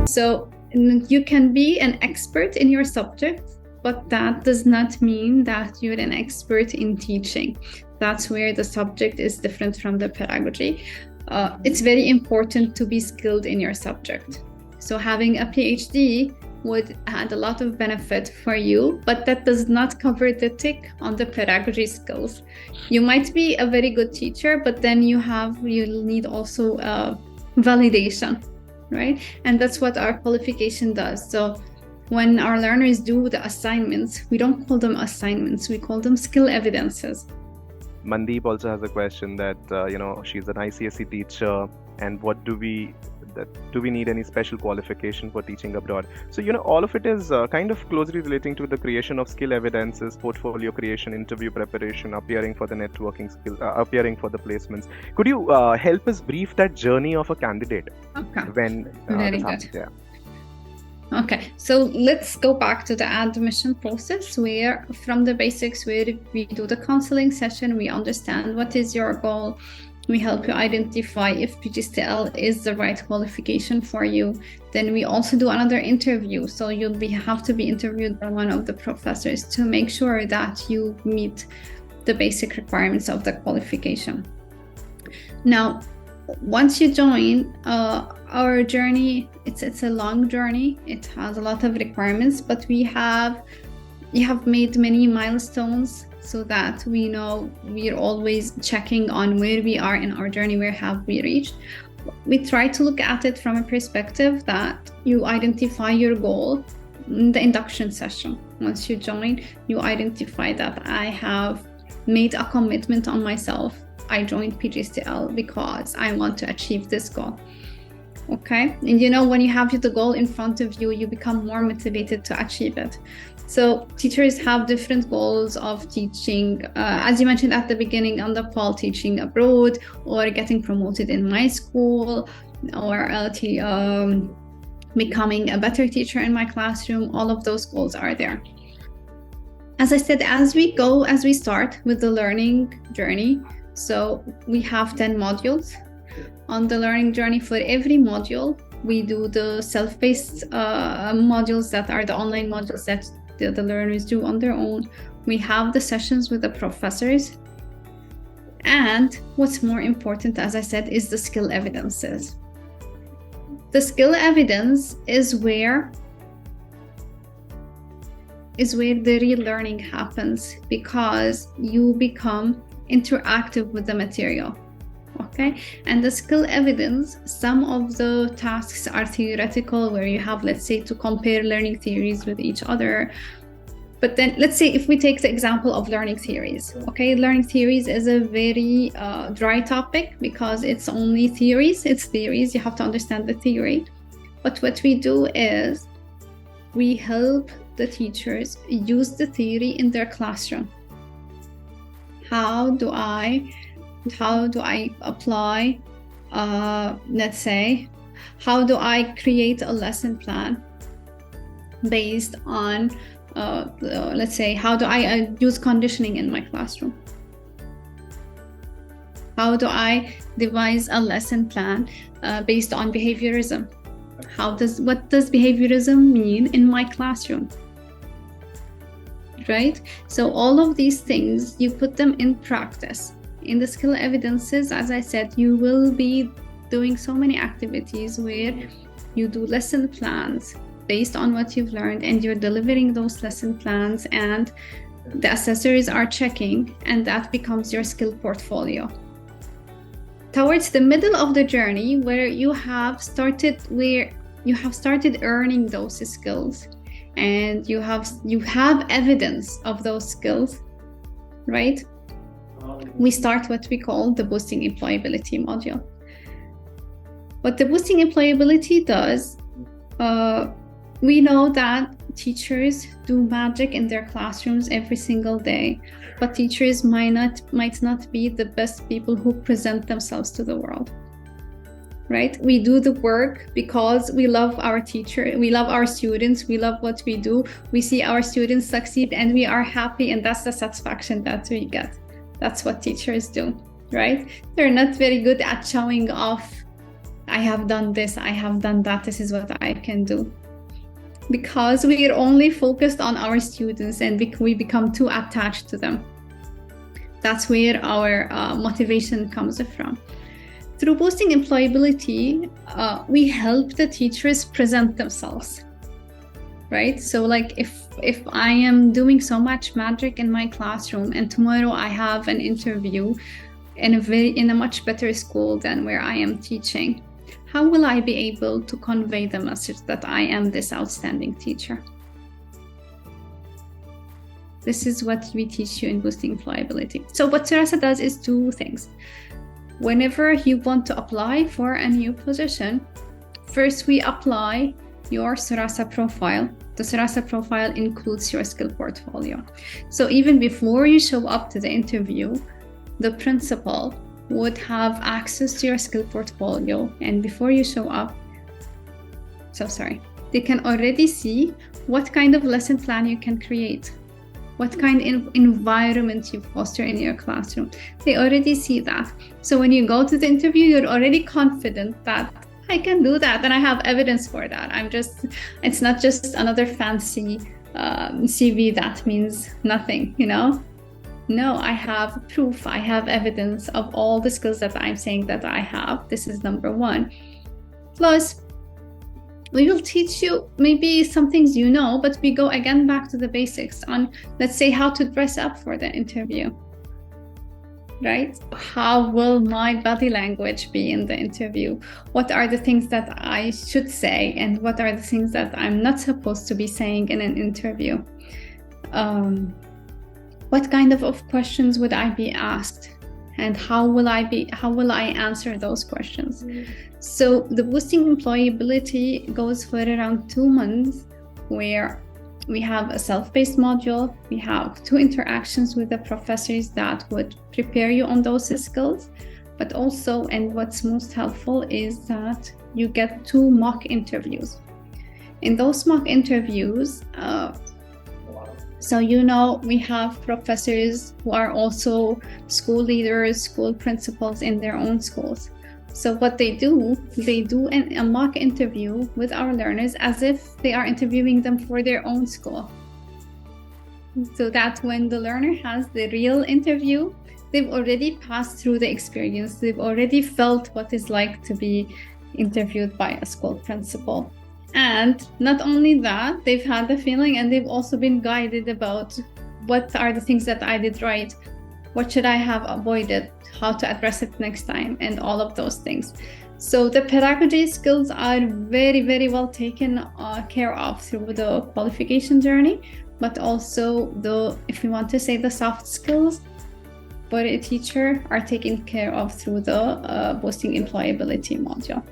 So you can be an expert in your subject, but that does not mean that you're an expert in teaching. That's where the subject is different from the pedagogy. It's very important to be skilled in your subject. So having a PhD would add a lot of benefit for you, but that does not cover the tick on the pedagogy skills. You might be a very good teacher, but then you'll need also validation, right? And that's what our qualification does. So when our learners do the assignments, we don't call them assignments, we call them skill evidences. Mandeep also has a question that, she's an ICSE teacher, and do we need any special qualification for teaching abroad? So, all of it is kind of closely relating to the creation of skill evidences, portfolio creation, interview preparation, appearing for the networking skill, appearing for the placements. Could you help us brief that journey of a candidate? Okay. When Very good. Yeah. Okay, so let's go back to the admission process, where from the basics, where we do the counseling session, we understand what is your goal, we help you identify if PgCTL is the right qualification for you. Then we also do another interview, so you'll have to be interviewed by one of the professors to make sure that you meet the basic requirements of the qualification. Now, once you join our journey, it's a long journey. It has a lot of requirements, but you have made many milestones so that we know we're always checking on where we are in our journey, where have we reached. We try to look at it from a perspective that you identify your goal in the induction session. Once you join, you identify that I have made a commitment on myself. I joined PgCTL because I want to achieve this goal. Okay, and when you have the goal in front of you, you become more motivated to achieve it. So teachers have different goals of teaching, as you mentioned at the beginning on the call, teaching abroad or getting promoted in my school, or becoming a better teacher in my classroom. All of those goals are there. As I said, as we start with the learning journey, so we have 10 modules. On the learning journey, for every module, we do the self-paced modules that are the online modules that the learners do on their own. We have the sessions with the professors. And what's more important, as I said, is the skill evidences. The skill evidence is where the real learning happens, because you become interactive with the material. Okay, and the skill evidence, some of the tasks are theoretical, where you have, let's say, to compare learning theories with each other. But then let's say if we take the example of learning theories. Okay, learning theories is a very dry topic, because it's only theories. It's theories, you have to understand the theory. But what we do is we help the teachers use the theory in their classroom. How do I apply, let's say, how do I create a lesson plan based on, let's say, how do I use conditioning in my classroom? How do I devise a lesson plan based on behaviorism? What does behaviorism mean in my classroom? Right? So all of these things, you put them in practice. In the skill evidences, as I said, you will be doing so many activities where you do lesson plans based on what you've learned, and you're delivering those lesson plans, and the assessors are checking, and that becomes your skill portfolio. Towards the middle of the journey, where you have started earning those skills, and you have evidence of those skills, right? We start what we call the boosting employability module. What the boosting employability does, we know that teachers do magic in their classrooms every single day, but teachers might not be the best people who present themselves to the world. Right? We do the work because we love our teacher, we love our students, we love what we do. We see our students succeed and we are happy, and that's the satisfaction that we get. That's what teachers do, right? They're not very good at showing off. I have done this, I have done that, this is what I can do. Because we are only focused on our students and we become too attached to them. That's where our motivation comes from. Through boosting employability, we help the teachers present themselves, right? So like if I am doing so much magic in my classroom and tomorrow I have an interview in a much better school than where I am teaching, how will I be able to convey the message that I am this outstanding teacher? This is what we teach you in boosting employability. So what Sarasa does is two things. Whenever you want to apply for a new position, first we apply your Sarasa profile. The Sarasa profile includes your skill portfolio. So even before you show up to the interview, the principal would have access to your skill portfolio, and before you show up, they can already see what kind of lesson plan you can create, what kind of environment you foster in your classroom. They already see that. So when you go to the interview, you're already confident that I can do that and I have evidence for that. It's not just another fancy CV that means nothing, you know? No, I have proof, I have evidence of all the skills that I'm saying that I have. This is number one. Plus, we will teach you maybe some things you know, but we go again back to the basics on, let's say, how to dress up for the interview, right? How will my body language be in the interview? What are the things that I should say and what are the things that I'm not supposed to be saying in an interview? What kind of questions would I be asked, and how will I answer those questions? So the boosting employability goes for around 2 months, where we have a self-paced module, we have 2 interactions with the professors that would prepare you on those skills, but also, and what's most helpful is that you get 2 mock interviews. In those mock interviews, so we have professors who are also school leaders, school principals in their own schools. So what they do a mock interview with our learners as if they are interviewing them for their own school. So that when the learner has the real interview, they've already passed through the experience. They've already felt what it's like to be interviewed by a school principal. And not only that, they've had the feeling and they've also been guided about what are the things that I did right, what should I have avoided, how to address it next time, and all of those things. So the pedagogy skills are very, very well taken care of through the qualification journey, but also if we want to say the soft skills for a teacher are taken care of through the boosting employability module.